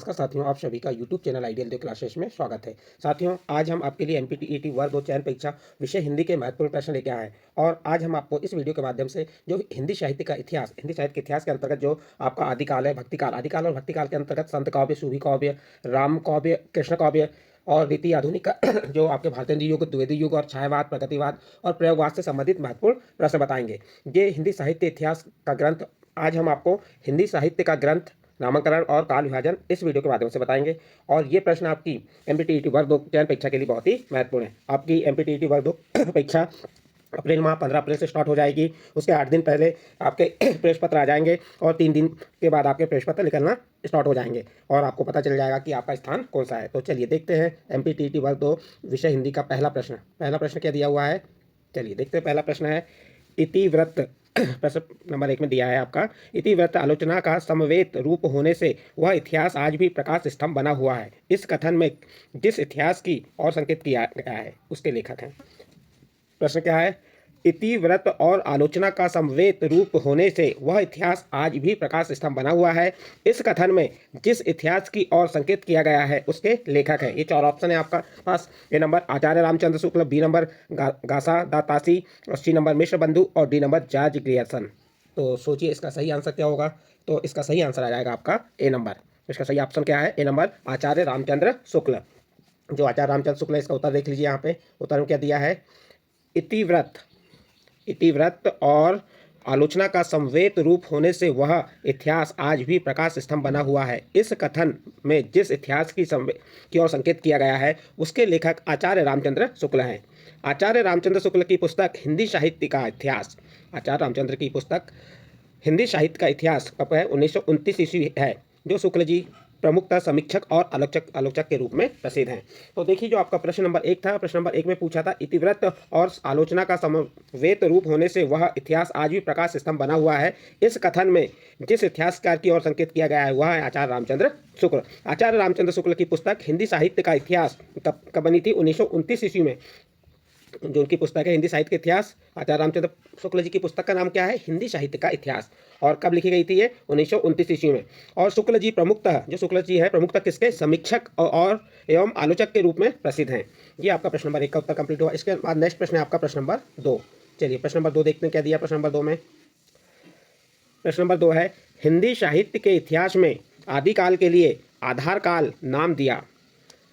नमस्कार साथियों, आप सभी का यूट्यूब चैनल आइडियल देव क्लासेस में स्वागत है। साथियों, आज हम आपके लिए एमपीटीईटी वर्ग 2 चयन परीक्षा विषय हिंदी के महत्वपूर्ण प्रश्न लेके आए हैं और आज हम आपको इस वीडियो के माध्यम से जो हिंदी साहित्य का इतिहास, हिंदी साहित्य के इतिहास के अंतर्गत जो आपका आदिकाल है, भक्तिकाल, आदिकाल और भक्तिकाल के अंतर्गत संत काव्य, सूफी काव्य, राम काव्य, कृष्ण काव्य और रीति आधुनिक का जो आपके भारतेंद्र युग, द्विवेदी युग और छायावाद, प्रगतिवाद और प्रयोगवाद से संबंधित महत्वपूर्ण प्रश्न बताएंगे। ये हिंदी साहित्य इतिहास का ग्रंथ, आज हम आपको हिंदी साहित्य का ग्रंथ, नामकरण और काल विभाजन इस वीडियो के माध्यम से बताएंगे। और ये प्रश्न आपकी एमपीटीईटी वर्ग 2 चयन परीक्षा के लिए बहुत ही महत्वपूर्ण है। आपकी एमपीटीईटी वर्ग 2 परीक्षा अप्रैल माह 15 अप्रैल से स्टार्ट हो जाएगी। उसके 8 दिन पहले आपके प्रवेश पत्र आ जाएंगे और 3 दिन के बाद आपके प्रवेश पत्र निकलना स्टार्ट हो जाएंगे और आपको पता चल जाएगा कि आपका स्थान कौन सा है। तो चलिए देखते हैं एमपीटीईटी वर्ग 2 विषय हिंदी का पहला प्रश्न। पहला प्रश्न क्या दिया हुआ है, चलिए देखते हैं। पहला प्रश्न है इतिवृत्त। प्रश्न नंबर 1 में दिया है आपका, इतिवृत्त आलोचना का समवेत रूप होने से वह इतिहास आज भी प्रकाश स्तंभ बना हुआ है। इस कथन में जिस इतिहास की और संकेत किया गया है उसके लेखक हैं। प्रश्न क्या है, इतिवृत्त और आलोचना का समवेत रूप होने से वह इतिहास आज भी प्रकाश स्तंभ बना हुआ है। इस कथन में जिस इतिहास की ओर संकेत किया गया है उसके लेखक है। ये 4 ऑप्शन है आपका पास। ए नंबर आचार्य रामचंद्र शुक्ल, बी नंबर गासा दा तासी, और सी नंबर मिश्र बंधु और डी नंबर जॉर्ज ग्रियर्सन। तो सोचिए इसका सही आंसर क्या होगा। तो इसका सही आंसर आ जाएगा आपका ए नंबर। इसका सही ऑप्शन क्या है, ए नंबर आचार्य रामचंद्र शुक्ल। जो आचार्य रामचंद्र शुक्ल है, इसका उत्तर देख लीजिए। यहाँ पे उत्तर में क्या दिया है, इतिवृत्त और आलोचना का समवेत रूप होने से वह इतिहास आज भी प्रकाश स्तंभ बना हुआ है। इस कथन में जिस इतिहास की ओर संकेत किया गया है उसके लेखक आचार्य रामचंद्र शुक्ल हैं। आचार्य रामचंद्र शुक्ल की पुस्तक हिंदी साहित्य का इतिहास, आचार्य रामचंद्र की पुस्तक हिंदी साहित्य का इतिहास कब है, 1929 ईस्वी है, जो शुक्ल जी प्रमुखतः समीक्षक और आलोचक के रूप में प्रसिद्ध हैं। तो देखिए, जो आपका प्रश्न नंबर 1 था, प्रश्न नंबर 1 में पूछा था इतिवृत्त और आलोचना का समवेत रूप होने से वह इतिहास आज भी प्रकाश स्तंभ बना हुआ है। इस कथन में जिस इतिहासकार की ओर संकेत किया गया है वह है आचार्य रामचंद्र शुक्ल। आचार्य रामचंद्र शुक्ल की पुस्तक हिंदी साहित्य का इतिहास कब बनी थी, 1929 ईस्वी में। जो उनकी पुस्तक है हिंदी साहित्य का इतिहास, आचार्य रामचंद्र शुक्ल जी की पुस्तक का नाम क्या है, हिंदी साहित्य का इतिहास। और कब लिखी गई थी ये, 1929 ईस्वी में। और शुक्ल जी प्रमुखतः, जो शुक्ल जी है प्रमुखतः किसके, समीक्षक और एवं आलोचक के रूप में प्रसिद्ध हैं। ये आपका प्रश्न नंबर 1 का उत्तर कंप्लीट हुआ। इसके बाद नेक्स्ट प्रश्न है आपका प्रश्न नंबर 2। चलिए प्रश्न नंबर 2 देखते हैं क्या दिया प्रश्न नंबर 2 में। प्रश्न नंबर 2 है, हिंदी साहित्य के इतिहास में आदिकाल के लिए आधार काल नाम दिया।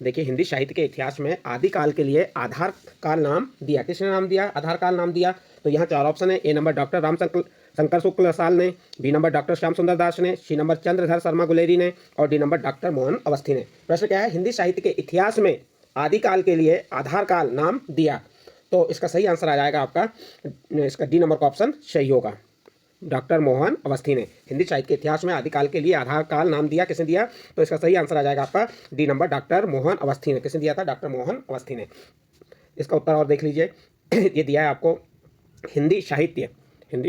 देखिए, हिंदी साहित्य के इतिहास में आदिकाल के लिए आधार काल नाम दिया। किसने नाम दिया, आधार काल नाम दिया? तो यहाँ 4 ऑप्शन है। ए नंबर डॉक्टर शंकर शुक्ल रसाल ने, B number doctor Shyam Sundar दास ने, सी नंबर चंद्रधर शर्मा गुलेरी ने और D number doctor Mohan Awasthi ने। प्रश्न क्या है, हिंदी साहित्य के इतिहास में आदिकाल के लिए आधार काल नाम दिया। तो इसका सही आंसर आ जाएगा आपका, इसका डी नंबर का ऑप्शन सही होगा, डॉक्टर मोहन अवस्थी ने। हिंदी साहित्य के इतिहास में आदिकाल के लिए आधार काल नाम दिया, किसने दिया? तो इसका सही आंसर आ जाएगा आपका D number, doctor Mohan Awasthi ने। किसने दिया था? डॉक्टर मोहन अवस्थी ने। इसका उत्तर और देख लीजिए। ये दिया है आपको, हिंदी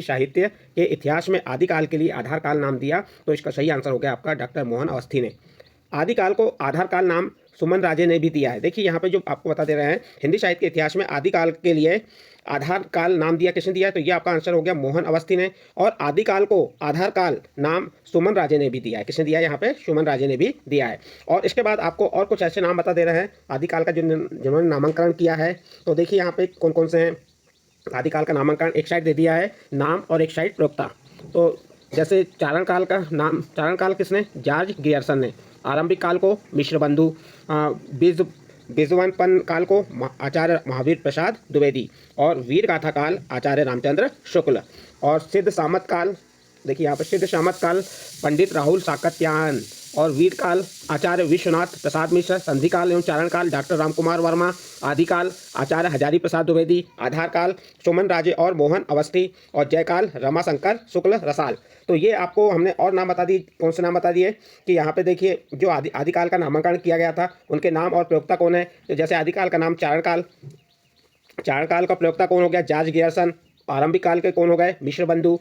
साहित्य के इतिहास में आदिकाल के लिए आधार काल नाम दिया। तो इसका सही आंसर हो गया आपका डॉक्टर मोहन अवस्थी ने। आदिकाल को आधार काल नाम सुमन राजे ने भी दिया है। देखिए, यहाँ पे जो आपको बता दे रहे हैं, हिंदी साहित्य के इतिहास में आदिकाल के लिए आधार काल नाम दिया, किसने दिया? तो ये आपका आंसर हो गया मोहन अवस्थी ने। और आदिकाल को आधार काल नाम सुमन राजे ने भी दिया है। किसने दिया? यहाँ पे सुमन राजे ने भी दिया है। और इसके बाद आपको और कुछ ऐसे नाम बता दे रहे हैं आदिकाल का जिन्होंने नामांकन किया है। तो देखिए यहाँ पे कौन कौन से हैं आदिकाल का नामांकन। एक साइड दे दिया है नाम और एक साइड प्रवक्ता। तो जैसे चारण काल का नाम, चारण काल किसने? जॉर्ज ग्रियर्सन ने। आरंभिक काल को मिश्र बंधु, बिजवानपन काल को आचार्य महावीर प्रसाद द्विवेदी और वीर गाथा काल आचार्य रामचंद्र शुक्ल। और सिद्ध सामत काल, देखिए यहाँ पर सिद्ध सामत काल पंडित राहुल साकत्यायन और वीर काल आचार्य विश्वनाथ प्रसाद मिश्र। संधि काल एवं चारण काल डॉक्टर रामकुमार वर्मा। आदिकाल आचार्य हजारी प्रसाद द्विवेदी। आधार काल सुमन राजे और मोहन अवस्थी। और जयकाल रमाशंकर शुक्ल रसाल। तो ये आपको हमने और नाम बता दिए। कौन से नाम बता दिए कि यहाँ पे देखिए, जो आदिकाल का नामांकन किया गया था उनके नाम और प्रयोक्ता कौन है। तो जैसे आदिकाल का नाम चारण काल का प्रयोक्ता कौन हो गया? George Grierson. आरंभिक काल के कौन हो गए? मिश्र बंधु।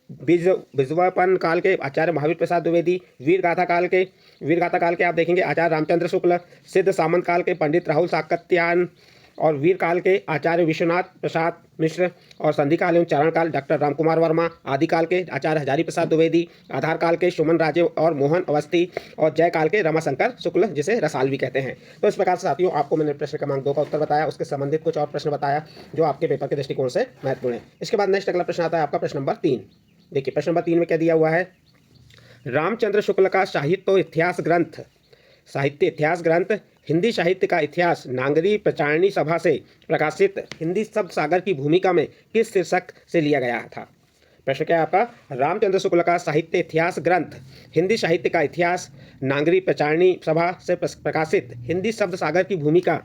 बिजवापन काल के आचार्य महावीर प्रसाद द्विवेदी। वीर गाथा काल के आप देखेंगे आचार्य रामचंद्र शुक्ल। सिद्ध सामंत काल के पंडित राहुल साकत्यायन और वीर काल के आचार्य विश्वनाथ प्रसाद मिश्र, और संधि काल एवं चरण काल डॉक्टर रामकुमार वर्मा, आदि काल के आचार्य हजारी प्रसाद द्विवेदी, आधार काल के सुमन राजे और मोहन अवस्थी, और जय काल के रमाशंकर शुक्ल, जिसे रसाल भी कहते हैं। तो इस प्रकार से साथियों आपको मैंने प्रश्न क्रमांक 2 का उत्तर बताया, उसके संबंधित कुछ और प्रश्न बताया जो आपके पेपर के दृष्टिकोण से महत्वपूर्ण है। इसके बाद नेक्स्ट अगला प्रश्न आता है आपका प्रश्न नंबर 3। देखिए प्रश्न नंबर 3 में क्या दिया हुआ है, रामचंद्र शुक्ल का साहित्य इतिहास ग्रंथ हिंदी साहित्य का इतिहास नागरी प्रचारणी सभा से प्रकाशित हिंदी शब्द सागर की भूमिका में किस शीर्षक से लिया गया था। प्रश्न क्या है आपका, रामचंद्र शुक्ल का साहित्य इतिहास ग्रंथ हिंदी साहित्य का इतिहास नागरी प्रचारणी सभा से प्रकाशित हिंदी शब्द सागर की भूमिका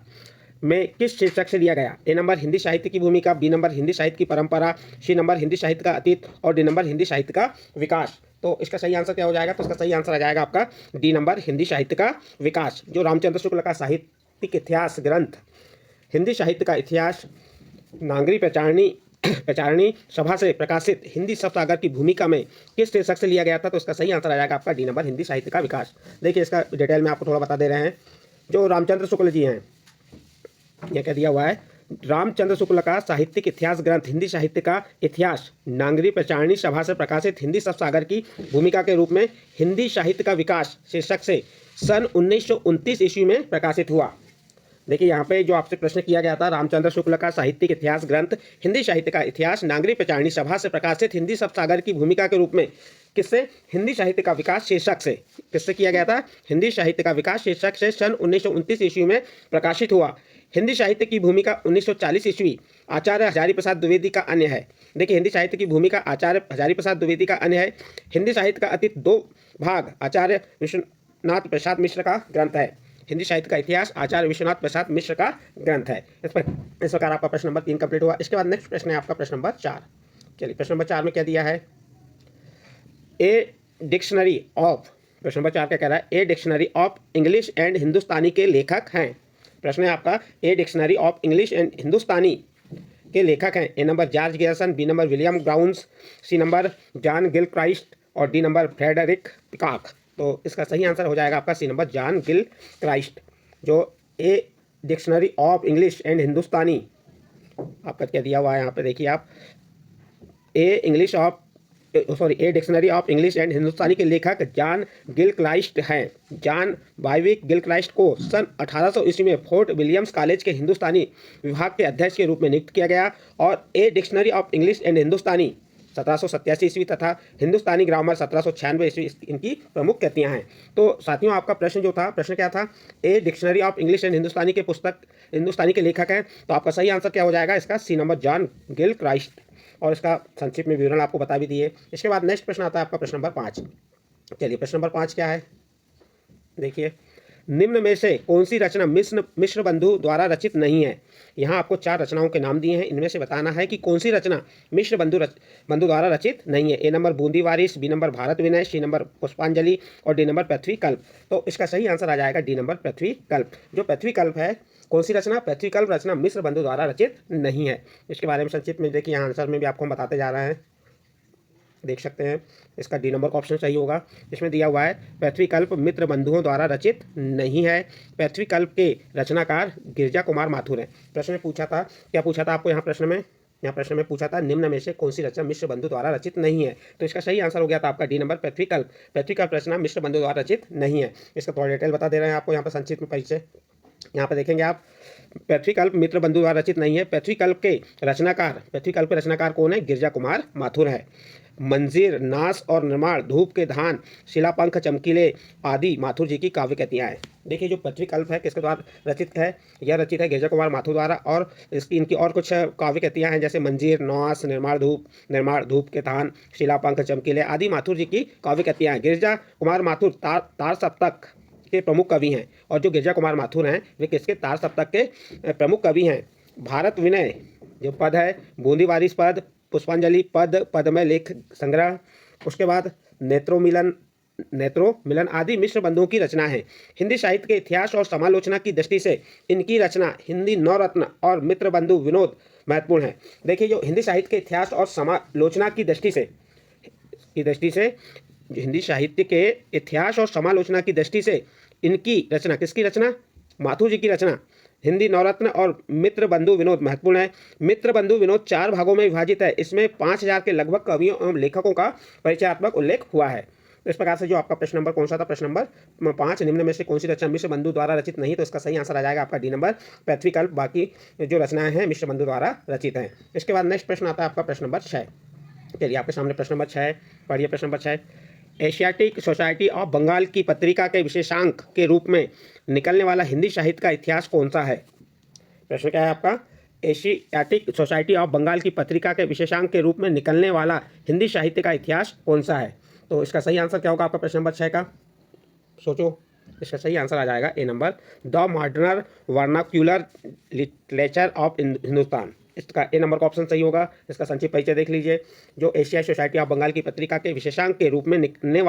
में किस शीर्षक से लिया गया। ए नंबर हिंदी साहित्य की भूमिका, बी नंबर हिंदी साहित्य की परंपरा, सी नंबर हिंदी साहित्य का अतीत, और डी नंबर हिंदी साहित्य का विकास। तो इसका सही आंसर क्या हो जाएगा, तो इसका सही आंसर आ जाएगा आपका डी नंबर हिंदी साहित्य का विकास। जो रामचंद्र शुक्ल का साहित्यिक इतिहास ग्रंथ हिंदी साहित्य का इतिहास नागरी प्रचारणी सभा से प्रकाशित हिंदी शब्द सागर की भूमिका में किस शीर्षक से लिया गया था, तो इसका सही आंसर आ जाएगा आपका डी नंबर हिंदी साहित्य का विकास। देखिए इसका डिटेल में आपको थोड़ा बता दे रहे हैं। जो रामचंद्र शुक्ल जी हैं, यह क्या दिया हुआ है, रामचंद्र शुक्ल का साहित्यिक इतिहास ग्रंथ हिंदी साहित्य का इतिहास नागरी प्रचारणी सभा से प्रकाशित हिंदी शब्द सागर की भूमिका के रूप में हिंदी साहित्य का विकास शीर्षक से सन 1929 ईस्वी में प्रकाशित हुआ। देखिए यहाँ पे जो आपसे प्रश्न किया गया था, रामचंद्र शुक्ल का साहित्यिक इतिहास ग्रंथ हिंदी साहित्य का इतिहास नागरी प्रचारणी सभा से प्रकाशित हिंदी शब्द सागर की भूमिका के रूप में किससे, हिंदी साहित्य का विकास शीर्षक से किससे किया गया था, हिंदी साहित्य का विकास शीर्षक से सन 1929 ईस्वी में प्रकाशित हुआ। हिंदी साहित्य की भूमिका 1940 ईस्वी आचार्य हजारी प्रसाद द्विवेदी का अन्य है। देखिए हिंदी साहित्य की भूमिका आचार्य हजारी प्रसाद द्विवेदी का अन्य है। हिंदी साहित्य का अतीत 2 भाग आचार्य विश्वनाथ प्रसाद मिश्र का ग्रंथ है। हिंदी साहित्य का इतिहास आचार्य विश्वनाथ प्रसाद मिश्र का ग्रंथ है। इस प्रकार आपका प्रश्न नंबर 3 कंप्लीट हुआ। इसके बाद नेक्स्ट प्रश्न है आपका प्रश्न नंबर 4। चलिए प्रश्न नंबर 4 में क्या दिया है, प्रश्न नंबर 4 क्या कह रहा है, a dictionary of English and Hindustani के लेखक हैं। प्रश्न है आपका, a dictionary of English and Hindustani के लेखक हैं। A number George Garrison, B number William Browns, C number John Gilchrist, और डी नंबर फ्रेडरिक पिकॉक। तो इसका सही आंसर हो जाएगा आपका सी नंबर जॉन गिलक्राइस्ट। जो a dictionary of English and Hindustani आपका क्या दिया हुआ है यहाँ पे देखिए आप, a dictionary of English and Hindustani के लेखक जॉन गिलक्राइस्ट हैं। जॉन वाइविक गिलक्राइस्ट को सन 1800 ईस्वी में फोर्ट विलियम्स कॉलेज के हिंदुस्तानी विभाग के अध्यक्ष के रूप में नियुक्त किया गया, और a dictionary of English and Hindustani 1787 ईस्वी तथा हिंदुस्तानी ग्रामर 1796 ईस्वी इनकी प्रमुख कृतियाँ हैं। तो साथियों आपका प्रश्न जो था, प्रश्न क्या था, a dictionary of English and Hindustani के पुस्तक हिंदुस्तानी के लेखक हैं। तो आपका सही आंसर क्या हो जाएगा, इसका सी नंबर जॉन गिलक्राइस्ट, और इसका संक्षिप्त में विवरण आपको बता भी दिए। इसके बाद नेक्स्ट प्रश्न आता है आपका प्रश्न नंबर 5। चलिए प्रश्न नंबर 5 क्या है, देखिए निम्न में से कौन सी रचना मिश्र बंधु द्वारा रचित नहीं है। यहाँ आपको 4 रचनाओं के नाम दिए हैं, इनमें से बताना है कि कौन सी रचना मिश्र बंधु द्वारा रचित नहीं है। A number Bundi Waris, B number Bharat Vinay, C number पुष्पांजलि, और डी नंबर पृथ्वी कल्प। तो इसका सही आंसर आ जाएगा डी नंबर पृथ्वी कल्प। जो पृथ्वी कल्प है, कौन सी रचना, पृथ्वी कल्प रचना मिश्र बंधु द्वारा रचित नहीं है। इसके बारे में संक्षिप्त में देखिए यहाँ आंसर में भी आपको हम बताते जा रहे हैं, देख सकते हैं। इसका डी नंबर का ऑप्शन सही होगा। इसमें दिया हुआ है पृथ्वी कल्प मित्र बंधुओं द्वारा रचित नहीं है। पृथ्वी कल्प के रचनाकार गिरजा कुमार माथुर हैं। प्रश्न में पूछा था, क्या पूछा था आपको यहाँ प्रश्न में पूछा था निम्न में से कौन सी रचना मिश्र बंधु द्वारा रचित नहीं है। तो इसका सही आंसर हो गया था आपका डी नंबर पृथ्वी कल्प। पृथ्वी कल्प रचना मिश्र बंधु द्वारा रचित नहीं है। इसका थोड़ा डिटेल बता दे रहे हैं आपको यहाँ पर संक्षिप्त में परिचय। यहाँ पर देखेंगे आप, पृथ्वी कल्प मित्र बंधु द्वारा रचित नहीं है। पृथ्वी कल्प के रचनाकार कौन है, गिरजा कुमार माथुर है। मंजीर, नास और निर्माण, धूप के धान, शिलापंख, चमकीले आदि माथुर जी की काव्य कृतियाँ हैं। देखिए जो पृथ्वी कल्प है किसके द्वारा रचित है, यह रचित है गिरजा कुमार माथुर द्वारा, और इनकी और कुछ काव्य कृतियाँ हैं जैसे मंजीर, नास, निर्माण, धूप के धान, शिलापंख, चमकीले आदि माथुर जी की काव्य कृतियाँ हैं। गिरजा कुमार माथुर तार सप्तक के प्रमुख कवि हैं, और जो गिरजा कुमार माथुर हैं वे किसके, तार सप्तक के प्रमुख कवि हैं। भारत विनय जो पद है, बूंदी वारिस पद, पुष्पांजलि पद में लेख संग्रह, उसके बाद नेत्रों मिलन आदि मिश्र बंधुओं की रचना है। हिंदी साहित्य के इतिहास और समालोचना की दृष्टि से इनकी रचना हिंदी नवरत्न और मित्र बंधु विनोद महत्वपूर्ण है। देखिए जो हिंदी साहित्य के इतिहास और समालोचना की दृष्टि से हिंदी साहित्य के इतिहास और समालोचना की दृष्टि से इनकी रचना, किसकी रचना, माथुर जी की रचना, हिंदी नवरत्न और मित्र बंधु विनोद महत्वपूर्ण है। मित्र बंधु विनोद 4 भागों में विभाजित है। इसमें 5000 के लगभग कवियों एवं लेखकों का परिचयात्मक उल्लेख हुआ है। तो इस प्रकार से जो आपका प्रश्न नंबर कौन सा था, प्रश्न नंबर 5, निम्न में से कौन सी रचना मिश्र बंधु द्वारा रचित नहीं, तो इसका सही आंसर आ जाएगा आपका डी नंबर पृथ्वीकल्प। बाकी जो रचनाएं हैं मिश्र बंधु द्वारा रचित हैं। इसके बाद नेक्स्ट प्रश्न आता है आपका प्रश्न नंबर 6। चलिए आपके सामने प्रश्न नंबर 6 पढ़िए। प्रश्न number 6, Asiatic society of Bengal की पत्रिका के विशेषांक के रूप में निकलने वाला हिंदी साहित्य का इतिहास कौन सा है। प्रश्न क्या है आपका, एशियाटिक सोसाइटी ऑफ बंगाल की पत्रिका के विशेषांक के रूप में निकलने वाला हिंदी साहित्य का इतिहास कौन सा है। तो इसका सही आंसर क्या होगा आपका प्रश्न नंबर 6 का, सोचो। इसका सही आंसर आ जाएगा A number, the modern vernacular literature of Hindustan. इसका ए नंबर का ऑप्शन सही होगा। इसका संक्षिप्त परिचय देख लीजिए। जो एशियाई सोसाइटी ऑफ बंगाल की पत्रिका के विशेषांक के रूप में निकलने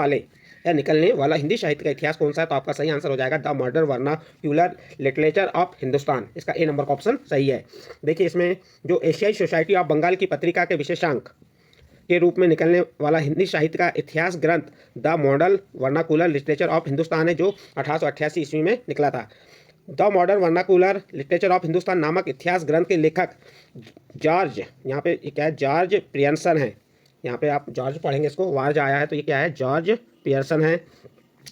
वाला हिंदी साहित्य का इतिहास कौन सा है, तो आपका सही आंसर हो जाएगा the modern vernacular literature of Hindustan. इसका ए नंबर का ऑप्शन सही है। देखिए इसमें जो एशियाई सोसाइटी ऑफ बंगाल की पत्रिका के विशेषांक के रूप में निकलने वाला हिंदी साहित्य का इतिहास ग्रंथ the modern vernacular literature of Hindustan है, जो 1888 ईस्वी में निकला था। The modern vernacular literature of Hindustan नामक इतिहास ग्रंथ के लेखक जॉर्ज, यहाँ पे क्या है, जॉर्ज पियर्सन है। यहाँ पे आप जॉर्ज पढ़ेंगे, इसको वार्ज आया है तो ये क्या है, जॉर्ज पियर्सन है।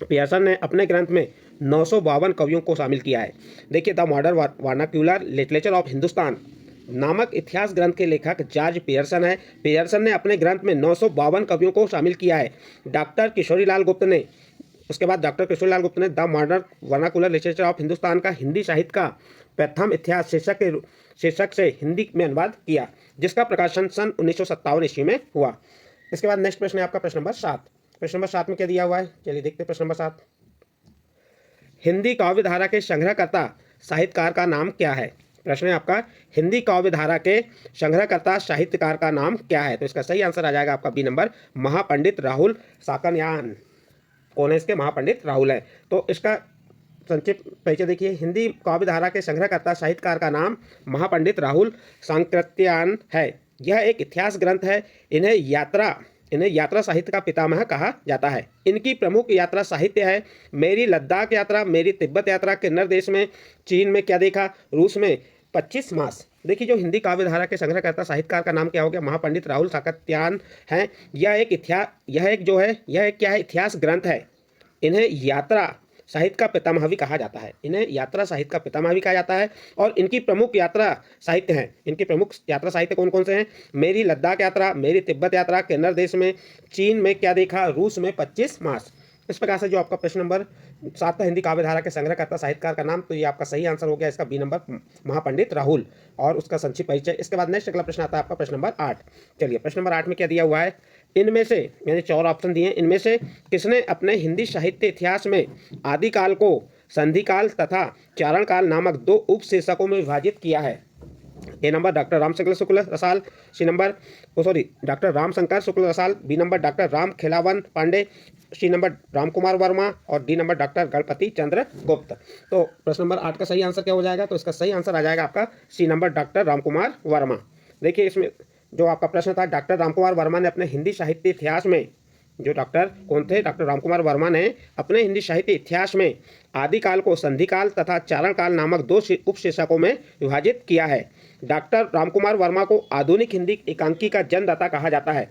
पियर्सन ने अपने ग्रंथ में 952 कवियों को शामिल किया है। देखिए the modern vernacular literature of Hindustan नामक इतिहास ग्रंथ के लेखक जॉर्ज पियर्सन है। पियर्सन ने अपने ग्रंथ में 952 कवियों को शामिल किया है। डॉक्टर किशोरीलाल गुप्त ने, उसके बाद डॉक्टर किशोरीलाल गुप्त ने the modern vernacular literature of Hindustan का हिंदी साहित्य का प्रथम इतिहास शीर्षक से हिंदी में अनुवाद किया, जिसका प्रकाशन सन 1957 ईस्वी में हुआ। इसके बाद नेक्स्ट प्रश्न है आपका प्रश्न नंबर 7। प्रश्न नंबर 7 में क्या दिया हुआ है, चलिए देखते हैं। प्रश्न नंबर 7, हिंदी काव्य धारा के संग्रहकर्ता साहित्यकार का नाम क्या है। प्रश्न है आपका, हिंदी काव्य धारा के संग्रहकर्ता साहित्यकार का नाम क्या है। तो इसका सही आंसर आ जाएगा आपका बी नंबर, महापंडित राहुल साकन्यान। कौन है इसके, महापंडित राहुल है। तो इसका संक्षिप्त परिचय देखिए। हिंदी काव्य धारा के संग्रहकर्ता साहित्यकार का नाम महापंडित राहुल साकन्यान है। यह एक इतिहास ग्रंथ है। इन्हें यात्रा साहित्य का पितामह कहा जाता है। इनकी प्रमुख यात्रा साहित्य है मेरी लद्दाख यात्रा, मेरी तिब्बत यात्रा, किन्नर देश में, चीन में क्या देखा, रूस में 25 मास। देखिए जो हिंदी काव्य धारा के संग्रहकर्ता साहित्यकार का नाम क्या हो गया, महापंडित राहुल साकन्यान है। यह एक इतिहास ग्रंथ है। इन्हें यात्रा साहित्य का पितामह भी कहा जाता है। इन्हें यात्रा साहित्य का पितामह भी कहा जाता है। और इनकी प्रमुख यात्रा साहित्य हैं, इनके प्रमुख यात्रा साहित्य कौन कौन से हैं, मेरी लद्दाख यात्रा, मेरी तिब्बत यात्रा, किन्नर देश में, चीन में क्या देखा, रूस में 25 मास। इस प्रकार से जो आपका प्रश्न नंबर 7 था, हिंदी काव्य धारा के संग्रहकर्ता साहित्यकार का नाम, तो ये आपका सही आंसर हो गया इसका बी नंबर, महापंडित राहुल, और उसका संक्षिप्त परिचय। इसके बाद नेक्स्ट अगला प्रश्न आता है आपका प्रश्न नंबर 8। चलिए प्रश्न नंबर 8 में क्या दिया हुआ है, इनमें से मैंने 4 ऑप्शन दिए हैं, इनमें से किसने अपने हिंदी साहित्य इतिहास में आदिकाल को संधिकाल तथा चारणकाल नामक 2 उपशीर्षकों में विभाजित किया है। A number doctor Ramshankar Shukla Rasal, doctor Ramshankar Shukla Rasal, B number doctor Ram Khilawan Pandey, C number Ram Kumar Verma, और D number doctor Ganpati Chandra Gupt. तो प्रश्न नंबर 8 का सही आंसर क्या हो जाएगा, तो इसका सही आंसर आ जाएगा आपका C number doctor Ram Kumar Verma. देखिए इसमें जो आपका प्रश्न था, डॉक्टर राम कुमार वर्मा ने अपने हिंदी साहित्य इतिहास में, जो डॉक्टर कौन थे, डॉक्टर रामकुमार वर्मा ने अपने हिंदी साहित्य इतिहास में आदिकाल को संधिकाल तथा चारणकाल नामक 2 उपशीर्षकों में विभाजित किया है। डॉक्टर रामकुमार वर्मा को आधुनिक हिंदी एकांकी का जन्मदाता कहा जाता है।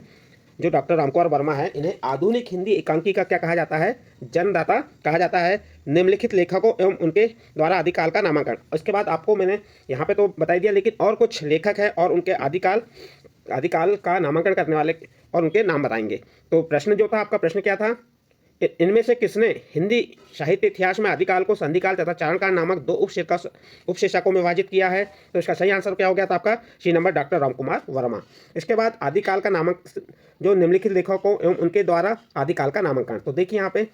जो डॉक्टर रामकुमार वर्मा है, इन्हें आधुनिक हिंदी एकांकी का क्या कहा जाता है, जन्मदाता कहा जाता है। निम्नलिखित लेखकों एवं उनके द्वारा आदिकाल का नामांकन। इसके बाद आपको मैंने यहाँ पे तो बता दिया, लेकिन और कुछ लेखक हैं और उनके आदिकाल का नामांकन करने वाले और उनके नाम बताएंगे। तो प्रश्न जो था आपका, प्रश्न क्या था, इनमें से किसने हिंदी साहित्य इतिहास में आदिकाल को संधिकाल तथा चारणकाल नामक 2 उपशीर्षकों में विभाजित किया है। तो इसका सही आंसर क्या हो गया था आपका, C number doctor Ramkumar Verma. इसके बाद आदिकाल का नामक, जो निम्नलिखित लेखकों एवं उनके द्वारा आदिकाल का नामांकन। तो देखिए यहाँ पे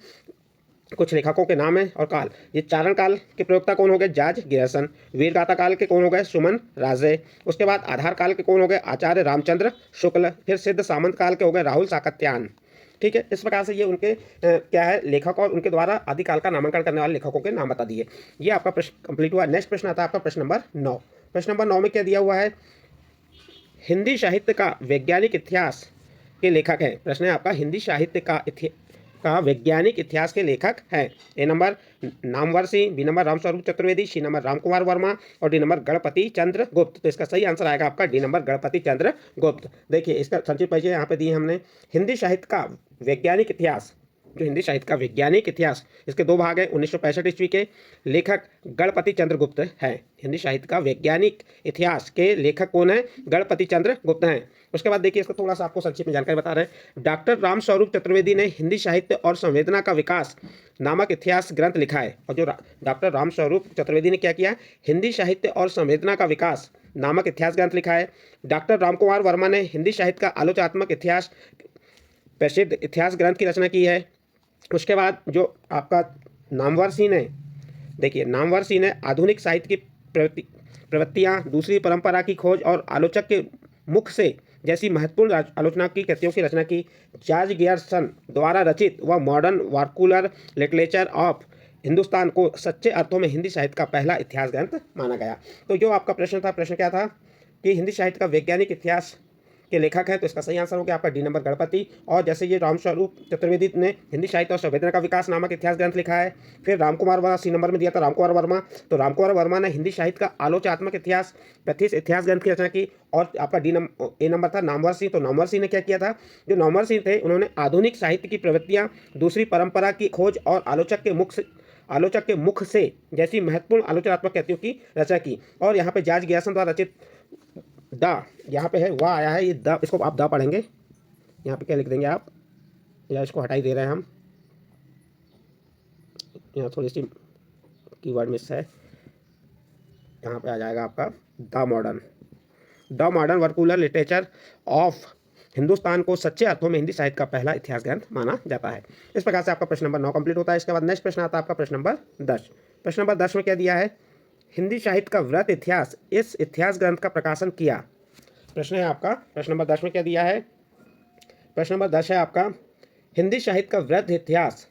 कुछ लेखकों के नाम है और काल। ये चारण काल के प्रयोक्ता कौन हो गए, जॉर्ज गियर्सन। वीरगाथा काल के कौन हो गए, सुमन राजे। उसके बाद आधार काल के कौन हो गए, आचार्य रामचंद्र शुक्ल। फिर सिद्ध सामंत काल के हो गए राहुल साकन्यान। ठीक है, इस प्रकार से ये उनके क्या है लेखक और उनके द्वारा आदिकाल का नामांकन करने वाले लेखकों के नाम बता दिए। ये आपका प्रश्न कंप्लीट हुआ। नेक्स्ट प्रश्न आता है आपका प्रश्न नंबर 9। प्रश्न नंबर 9 में क्या दिया हुआ है, हिंदी साहित्य का वैज्ञानिक इतिहास के लेखक हैं। प्रश्न है आपका, हिंदी साहित्य का का वैज्ञानिक इतिहास के लेखक हैं? A number Namvar Singh, B number Ramswaroop Chaturvedi, C number Ramkumar Verma और डी नंबर गणपति चंद्र गुप्त। तो इसका सही आंसर आएगा आपका डी नंबर गणपति चंद्र गुप्त। देखिए इसका संक्षिप्त परिचय यहाँ पे दिए हमने। हिंदी साहित्य का वैज्ञानिक इतिहास, जो हिंदी साहित्य का वैज्ञानिक इतिहास, इसके दो भाग हैं। 1965 ईस्वी के लेखक गणपति चंद्र गुप्त हैं। हिंदी साहित्य का वैज्ञानिक इतिहास के लेखक कौन है? गणपति चंद्र गुप्त हैं। उसके बाद देखिए इसका थोड़ा सा आपको संक्षिप्त में जानकारी बता रहे हैं। डॉक्टर रामस्वरूप चतुर्वेदी ने हिंदी साहित्य और संवेदना का विकास नामक इतिहास ग्रंथ लिखा है। और जो डॉक्टर रामस्वरूप चतुर्वेदी ने क्या किया? हिंदी साहित्य और संवेदना का विकास नामक इतिहास ग्रंथ लिखा है। डॉक्टर रामकुमार वर्मा ने हिंदी साहित्य का आलोचनात्मक इतिहास प्रसिद्ध इतिहास ग्रंथ की रचना की है। उसके बाद जो आपका नामवर सिंह ने, देखिए नामवर सिंह ने आधुनिक साहित्य की प्रवृत्तियाँ, दूसरी परंपरा की खोज और आलोचक के मुख से जैसी महत्वपूर्ण आलोचना की कृतियों की रचना की। जॉर्ज गियर्सन द्वारा रचित व modern vernacular literature of Hindustan को सच्चे अर्थों में हिंदी साहित्य का पहला इतिहास ग्रंथ माना गया। तो जो आपका प्रश्न था, प्रश्न क्या था कि हिंदी साहित्य का वैज्ञानिक इतिहास के लेखक हैं, तो इसका सही आंसर हो गया आपका डी नंबर गणपति। और जैसे ये रामस्वरूप चतुर्वेदी ने हिंदी साहित्य और संवेदना का विकास नामक इतिहास ग्रंथ लिखा है। फिर रामकुमार वर्मा, सी नंबर में दिया था रामकुमार वर्मा, तो रामकुमार वर्मा ने हिंदी साहित्य का आलोचनात्मक इतिहास प्रतिष्ठित इतिहास ग्रंथ की रचना की। और आपका ए नंबर था नामवर सिंह, तो नामवर सिंह ने क्या किया था? जो नामवर सिंह थे उन्होंने आधुनिक साहित्य की प्रवृत्तियाँ, दूसरी परंपरा की खोज और आलोचक के मुख से जैसी महत्वपूर्ण आलोचनात्मक कृतियों की रचना की। और यहाँ पे जॉर्ज गियर्सन द्वारा रचित द, यहाँ पे है वह आया है, ये द, इसको आप द पढ़ेंगे। यहाँ पे क्या लिख देंगे आप, या इसको हटा ही दे रहे हैं हम, यहाँ थोड़ी सी कीवर्ड मिस है। यहाँ पे आ जाएगा आपका the modern vernacular literature of Hindustan को सच्चे अर्थों में हिंदी साहित्य का पहला इतिहास ग्रंथ माना जाता है। इस प्रकार से आपका प्रश्न नंबर 9 कंप्लीट होता है। इसके बाद नेक्स्ट प्रश्न आता है आपका प्रश्न नंबर 10। प्रश्न नंबर 10 में क्या दिया है? हिंदी साहित्य का वृहत इतिहास इस इतिहास ग्रंथ का प्रकाशन किया। प्रश्न है आपका प्रश्न नंबर 10 में क्या दिया है? प्रश्न नंबर 10 है आपका, हिंदी साहित्य का वृहत इतिहास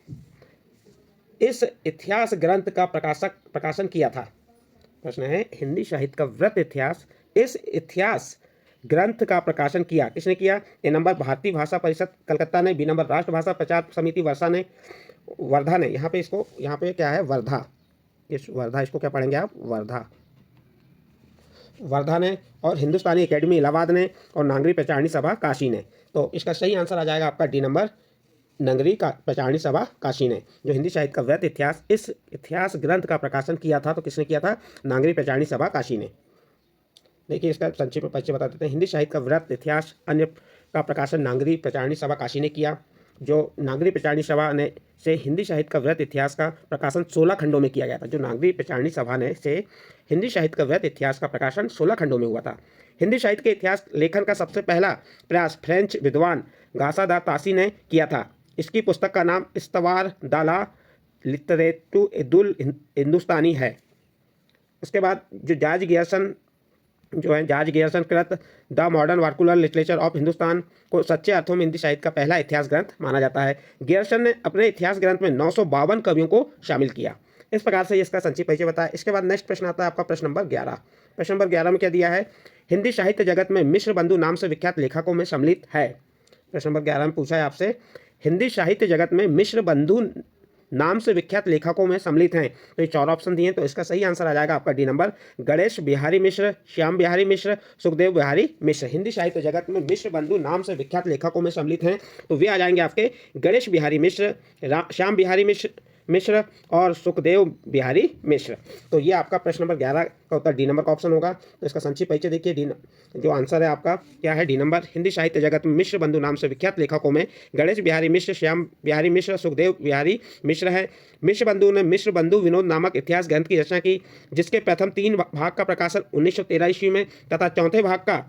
इस इतिहास ग्रंथ का प्रकाशन किया था। प्रश्न है हिंदी साहित्य का वृहत इतिहास इस इतिहास ग्रंथ का प्रकाशन किया, किसने किया? ए नंबर भारतीय भाषा परिषद कलकत्ता ने, बी नंबर राष्ट्रभाषा प्रचार समिति वर्धा ने, यहाँ पे क्या है? वर्धा, इसको क्या पढ़ेंगे आप? वर्धा ने, और हिंदुस्तानी एकेडमी इलाहाबाद ने, और नागरी प्रचारणी सभा काशी ने। तो इसका सही आंसर आ जाएगा आपका डी नंबर नागरी प्रचारणी सभा काशी ने। जो हिंदी साहित्य का वृहत इतिहास इस इतिहास ग्रंथ का प्रकाशन किया था, तो किसने किया था? नागरी प्रचारणी सभा काशी ने। देखिए इसका संक्षिप्त में परिचय बता देते हैं। हिंदी साहित्य का वृहत इतिहास अन्य का प्रकाशन नागरी प्रचारणी सभा काशी ने किया। जो नागरी प्रचारणी सभा ने से हिंदी साहित्य का वृहत इतिहास का प्रकाशन 16 खंडों में किया गया था। जो नागरी प्रचारणी सभा ने से हिंदी साहित्य का वृहत इतिहास का प्रकाशन 16 खंडों में हुआ था। हिंदी साहित्य के इतिहास लेखन का सबसे पहला प्रयास फ्रेंच विद्वान गासा दा तासी ने किया था। इसकी पुस्तक का नाम इस्तवार दाला लिटरेटू दुल हिंदुस्तानी है। उसके बाद जो जॉर्ज गियर्सन कृत the modern vernacular literature of Hindustan को सच्चे अर्थों में हिंदी साहित्य का पहला इतिहास ग्रंथ माना जाता है। गियर्सन ने अपने इतिहास ग्रंथ में 952 कवियों को शामिल किया। इस प्रकार से इसका संक्षिप्त परिचय बताया। इसके बाद नेक्स्ट प्रश्न आता है आपका प्रश्न नंबर 11। प्रश्न नंबर 11 में क्या दिया है? हिंदी साहित्य जगत में मिश्र बंधु नाम से विख्यात लेखकों में सम्मिलित है। प्रश्न नंबर 11 में पूछा है आपसे, हिंदी साहित्य जगत में मिश्र बंधु नाम से विख्यात लेखकों में सम्मिलित हैं। तो ये 4 ऑप्शन दिए हैं, तो इसका सही आंसर आ जाएगा आपका डी नंबर गणेश बिहारी मिश्र, श्याम बिहारी मिश्र, सुखदेव बिहारी मिश्र। हिंदी साहित्य जगत में मिश्र बंधु नाम से विख्यात लेखकों में सम्मिलित हैं, तो वे आ जाएंगे आपके गणेश बिहारी मिश्र, श्याम बिहारी मिश्र और सुखदेव बिहारी मिश्र। तो ये आपका प्रश्न नंबर 11 का उत्तर डी नंबर का ऑप्शन होगा। तो इसका संक्षिप्त परिचय देखिए, जो आंसर है आपका क्या है? D number. हिंदी साहित्य जगत में मिश्र बंधु नाम से विख्यात लेखकों में गणेश बिहारी मिश्र, श्याम बिहारी मिश्र, सुखदेव बिहारी मिश्र है। मिश्र बंधु ने मिश्र बंधु विनोद नामक इतिहास ग्रंथ की रचना की, जिसके प्रथम 3 भाग का प्रकाशन 1913 ईस्वी में तथा चौथे भाग का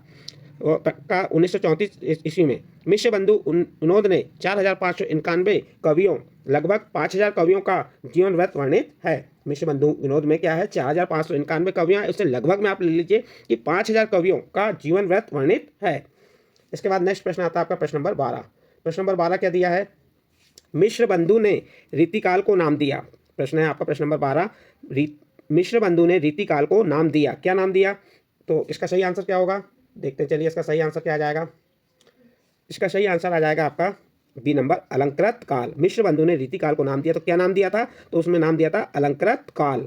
1934 ईस्वी में। मिश्र बंधु विनोद ने 4591 कवियों, लगभग 5000 कवियों का जीवन वृत्त वर्णित है। मिश्र बंधु विनोद में क्या है? 4591 कवियाँ, उससे लगभग में आप ले लीजिए कि 5000 कवियों का जीवन वृत्त वर्णित है। इसके बाद नेक्स्ट प्रश्न आता है आपका प्रश्न नंबर 12। प्रश्न नंबर 12 क्या दिया है? मिश्र बंधु ने रीतिकाल को नाम दिया। प्रश्न है आपका प्रश्न नंबर 12, मिश्र बंधु ने रीतिकाल को नाम दिया। क्या नाम दिया? तो इसका सही आंसर क्या होगा? देखते हैं, चलिए इसका सही आंसर क्या आ जाएगा। इसका सही आंसर आ जाएगा आपका बी नंबर अलंकृत काल। मिश्र बंधु ने रीतिकाल को नाम दिया, तो क्या नाम दिया था? तो उसमें नाम दिया था अलंकृत काल।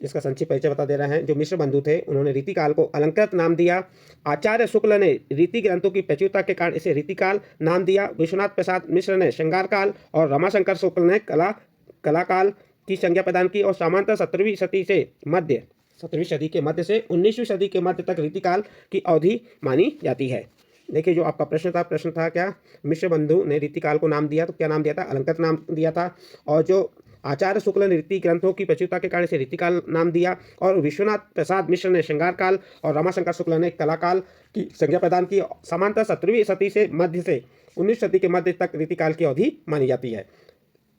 इसका संक्षिप्त परिचय बता दे रहे हैं। जो मिश्र बंधु थे उन्होंने रीतिकाल को अलंकृत नाम दिया। आचार्य शुक्ल ने रीति ग्रंथों की प्रचुरता के कारण इसे रीतिकाल नाम दिया। विश्वनाथ प्रसाद मिश्र ने श्रृंगार काल और रमाशंकर शुक्ल ने कलाकाल की संज्ञा प्रदान की। और सामान्यतः 17वीं सदी के मध्य से 19वीं सदी के मध्य तक रीतिकाल की अवधि मानी जाती है। देखिए जो आपका प्रश्न था क्या? मिश्र बंधु ने रीतिकाल को नाम दिया, तो क्या नाम दिया था? अलंकृत नाम दिया था। और जो आचार्य शुक्ल ने रीति ग्रंथों की प्रचुरता के कारण इसे रीतिकाल नाम दिया। और विश्वनाथ प्रसाद मिश्र ने श्रृंगार काल और रमाशंकर शुक्ल ने कलाकाल की संज्ञा प्रदान की। सामान्यतः 17वीं सदी से मध्य से 19वीं सदी के मध्य तक रीतिकाल की अवधि मानी जाती है।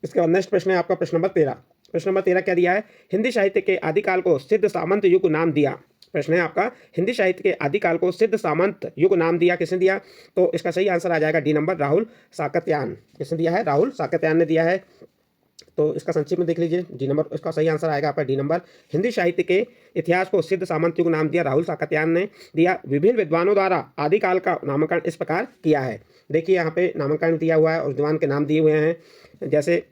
इसके बाद नेक्स्ट प्रश्न है आपका प्रश्न नंबर 13। प्रश्न नंबर 13 क्या दिया है? हिंदी साहित्य के आदिकाल को सिद्ध सामंत युग नाम दिया। प्रश्न है आपका, हिंदी साहित्य के आदिकाल को सिद्ध सामंत युग नाम दिया, किसने दिया? तो इसका सही आंसर आ जाएगा डी नंबर राहुल साकत्यायन। किसने दिया है? राहुल साकत्यायन ने दिया है। तो इसका संक्षिप्त में देख लीजिए। डी नंबर, इसका सही आंसर आएगा आपका डी नंबर। हिंदी साहित्य के इतिहास को सिद्ध सामंत युग नाम दिया, राहुल साकत्यायन ने दिया। विभिन्न विद्वानों द्वारा आदिकाल का नामकरण इस प्रकार किया है। देखिए यहाँ पे नामकरण दिया हुआ है और विद्वान के नाम दिए हुए हैं। जैसे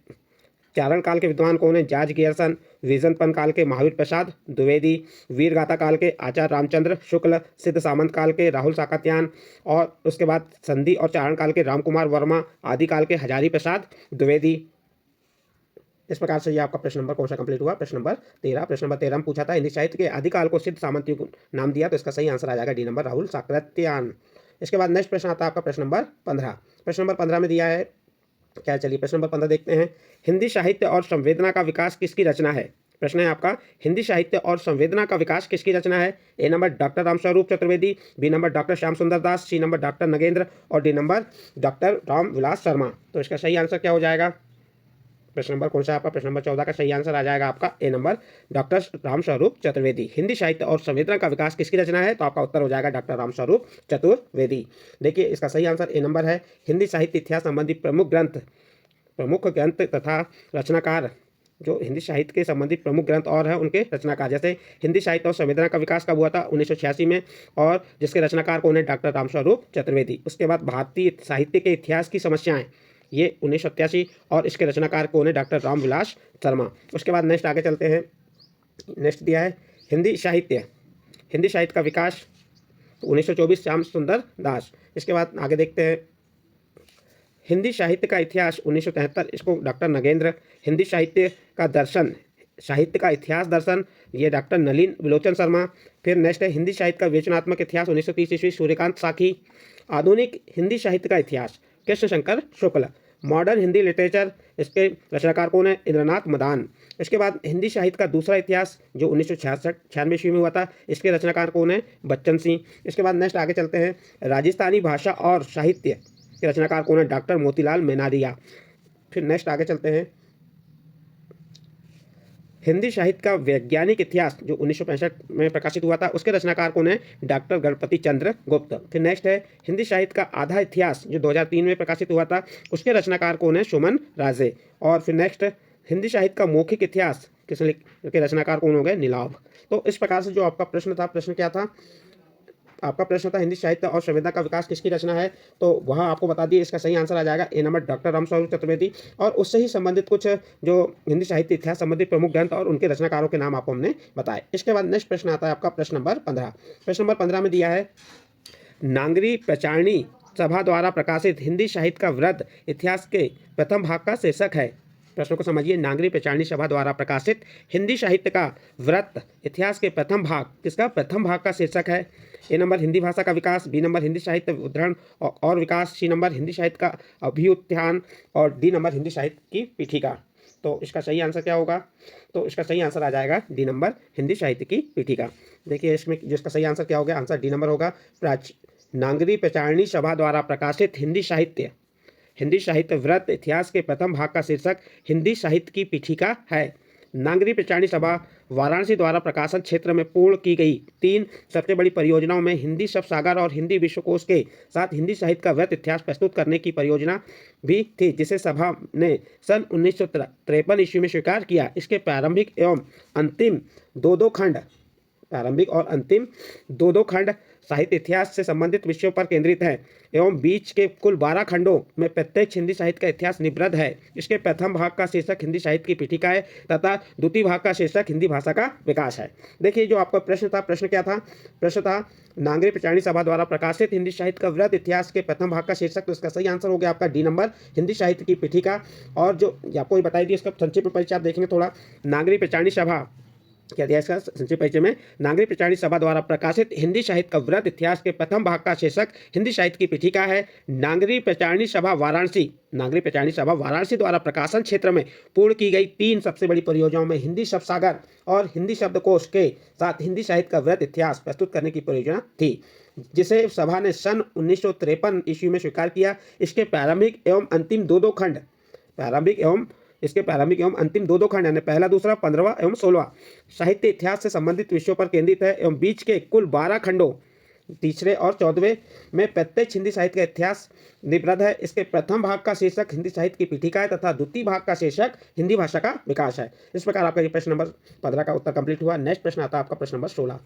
चारण काल के विद्वान कौन है? George Gierson. विजनपन काल के महावीर प्रसाद द्विवेदी। वीरगाथा काल के आचार्य रामचंद्र शुक्ल। सिद्ध सामंत काल के राहुल साकत्यायन। और उसके बाद संधि और चारण काल के रामकुमार वर्मा। आदि काल के हजारी प्रसाद द्विवेदी। इस प्रकार से ये आपका प्रश्न नंबर कौन सा कंप्लीट हुआ? प्रश्न नंबर 13। प्रश्न नंबर 13 में पूछा था हिंदी साहित्य के आदिकाल को सिद्ध सामंत युग नाम दिया, तो इसका सही आंसर आ जाएगा डी नंबर राहुल साकत्यायन। इसके बाद नेक्स्ट प्रश्न आता है आपका प्रश्न नंबर 15। प्रश्न नंबर 15 में दिया है क्या? चलिए प्रश्न नंबर 15 देखते हैं। हिंदी साहित्य और संवेदना का विकास किसकी रचना है? प्रश्न है आपका, हिंदी साहित्य और संवेदना का विकास किसकी रचना है? A number doctor Ramswaroop Chaturvedi. B number doctor Shyam Sundar Das. C number doctor Nagendra. और D number doctor Ramvilas Sharma. तो इसका सही आंसर क्या हो जाएगा? प्रश्न नंबर कौन सा आपका? प्रश्न नंबर 14 का सही आंसर आ जाएगा आपका ए नंबर डॉक्टर रामस्वरूप चतुर्वेदी। हिंदी साहित्य और संवेदना का विकास किसकी रचना है? तो आपका उत्तर हो जाएगा डॉक्टर रामस्वरूप चतुर्वेदी। देखिए इसका सही आंसर ए नंबर है। हिंदी साहित्य इतिहास संबंधी प्रमुख ग्रंथ तथा रचनाकार, जो हिंदी साहित्य के संबंधित प्रमुख ग्रंथ और हैं उनके रचनाकार, जैसे हिंदी साहित्य और संवेदना का विकास कब हुआ था? 1986 में। और जिसके रचनाकार कौन है? डॉक्टर रामस्वरूप चतुर्वेदी। उसके बाद भारतीय साहित्य के इतिहास की समस्याएं, ये 1987। और इसके रचनाकार कौन है? डॉक्टर रामविलास शर्मा। उसके बाद नेक्स्ट आगे चलते हैं। नेक्स्ट दिया है हिंदी साहित्य का विकास 1924 श्याम सुंदर दास। इसके बाद आगे देखते हैं हिंदी साहित्य का इतिहास 1973, इसको डॉक्टर नगेंद्र। हिंदी साहित्य का इतिहास दर्शन, ये डॉक्टर नलिन विलोचन शर्मा। फिर नेक्स्ट है हिंदी साहित्य का विवेचनात्मक इतिहास 1930 ईस्वी, सूर्यकांत साखी। आधुनिक हिंदी साहित्य का इतिहास कृष्ण शंकर शुक्ल। मॉडर्न हिंदी लिटरेचर, इसके रचनाकार कौन है? इंद्रनाथ मदान। इसके बाद हिंदी साहित्य का दूसरा इतिहास जो 1996 ईस्वी में हुआ था, इसके रचनाकार कौन है? बच्चन सिंह। इसके बाद नेक्स्ट आगे चलते हैं राजस्थानी भाषा और साहित्य के रचनाकार कौन है? डॉक्टर मोतीलाल मेनारिया। फिर नेक्स्ट आगे चलते हैं हिंदी साहित्य का वैज्ञानिक इतिहास जो 1965 में प्रकाशित हुआ था, उसके रचनाकार कौन है? डॉक्टर गणपति चंद्र गुप्त। फिर नेक्स्ट है हिंदी साहित्य का आधा इतिहास जो 2003 में प्रकाशित हुआ था, उसके रचनाकार कौन है? सुमन राजे। और फिर नेक्स्ट हिंदी साहित्य का मौखिक इतिहास के रचनाकार कौन हो गए? नीलाभ। तो इस प्रकार से जो आपका प्रश्न था, प्रश्न क्या था आपका? प्रश्न था हिंदी साहित्य और संवेदना का विकास किसकी रचना है? तो वहाँ आपको बता दिए इसका सही आंसर आ जाएगा A number doctor Ramswaroop Chaturvedi. और उससे ही संबंधित कुछ जो हिंदी साहित्य इतिहास संबंधित प्रमुख ग्रंथ और उनके रचनाकारों के नाम आपको हमने बताए। इसके बाद नेक्स्ट प्रश्न आता है आपका प्रश्न नंबर 15। प्रश्न नंबर 15 में दिया है नागरी प्रचारणी सभा द्वारा प्रकाशित हिंदी साहित्य का वृद्ध इतिहास के प्रथम भाग का शीर्षक है। प्रश्नों को समझिए। नागरी प्रचारणी सभा द्वारा प्रकाशित हिंदी साहित्य का वृत्त इतिहास के प्रथम भाग, किसका प्रथम भाग का शीर्षक है? ए नंबर हिंदी भाषा का विकास। बी नंबर हिंदी साहित्य उद्धरण और विकास। सी नंबर हिंदी साहित्य का अभ्युत्थान। और डी नंबर हिंदी साहित्य की पीठिका। तो इसका सही आंसर क्या होगा? तो इसका सही आंसर आ जाएगा डी नंबर हिंदी साहित्य की पीठिका। देखिए इसमें जिसका सही आंसर क्या होगा? आंसर डी नंबर होगा। नागरी प्रचारणी सभा द्वारा प्रकाशित हिंदी साहित्य वृत्त इतिहास के प्रथम भाग का शीर्षक हिंदी साहित्य की पीठिका है। नागरी प्रचारणी सभा वाराणसी द्वारा प्रकाशन क्षेत्र में पूर्ण की गई 3 सबसे बड़ी परियोजनाओं में हिंदी शब्द सागर और हिंदी विश्वकोश के साथ हिंदी साहित्य का वृत्त इतिहास प्रस्तुत करने की परियोजना भी थी, जिसे सभा ने सन 1953 ईस्वी में स्वीकार किया। इसके प्रारंभिक और अंतिम दो खंड साहित्य इतिहास से संबंधित विषयों पर केंद्रित है एवं बीच के कुल 12 खंडों में प्रत्यक्ष हिंदी साहित्य का इतिहास निबद्ध है। इसके प्रथम भाग का शीर्षक हिंदी साहित्य की पीठिका है तथा द्वितीय भाग का शीर्षक हिंदी भाषा का विकास है। देखिए जो आपका प्रश्न था, प्रश्न क्या था? प्रश्न था नागरी प्रचारणी सभा द्वारा प्रकाशित हिंदी साहित्य का वृहद इतिहास के प्रथम भाग का शीर्षक, तो इसका सही आंसर हो गया आपका डी नंबर, हिंदी साहित्य की पीठिका। और जो आपको ये बताई थी इसका संक्षिप्त परिचय आप देखेंगे थोड़ा, नागरी प्रचारणी सभा क्या दिया इसका संक्षिप्त परिचय में, नागरी प्रचारणी सभा द्वारा प्रकाशित हिंदी साहित्य का वृहद इतिहास के प्रथम भाग का शीर्षक हिंदी साहित्य की पीठिका है। नागरी प्रचारणी सभा वाराणसी द्वारा प्रकाशन क्षेत्र में पूर्ण की गई 3 सबसे बड़ी परियोजनाओं में हिंदी शब्द सागर और हिंदी शब्दकोश के साथ हिंदी साहित्य का वृहद इतिहास प्रस्तुत करने की परियोजना थी, जिसे सभा ने सन 1953 ईस्वी में स्वीकार किया। इसके प्रारंभिक एवं अंतिम दो खंड यानी पहला, दूसरा, 15वां एवं 16वां साहित्य इतिहास से संबंधित विषयों पर केंद्रित है एवं बीच के कुल 12 खंडों तीसरे और 14वें में प्रत्यक्ष हिंदी साहित्य का इतिहास निबद्ध है। इसके प्रथम भाग का शीर्षक हिंदी साहित्य की पीठिका है तथा द्वितीय भाग का शीर्षक हिंदी भाषा का विकास है। इस प्रकार आपका ये प्रश्न नंबर 15 का उत्तर कंप्लीट हुआ। नेक्स्ट प्रश्न आता है आपका प्रश्न नंबर 16।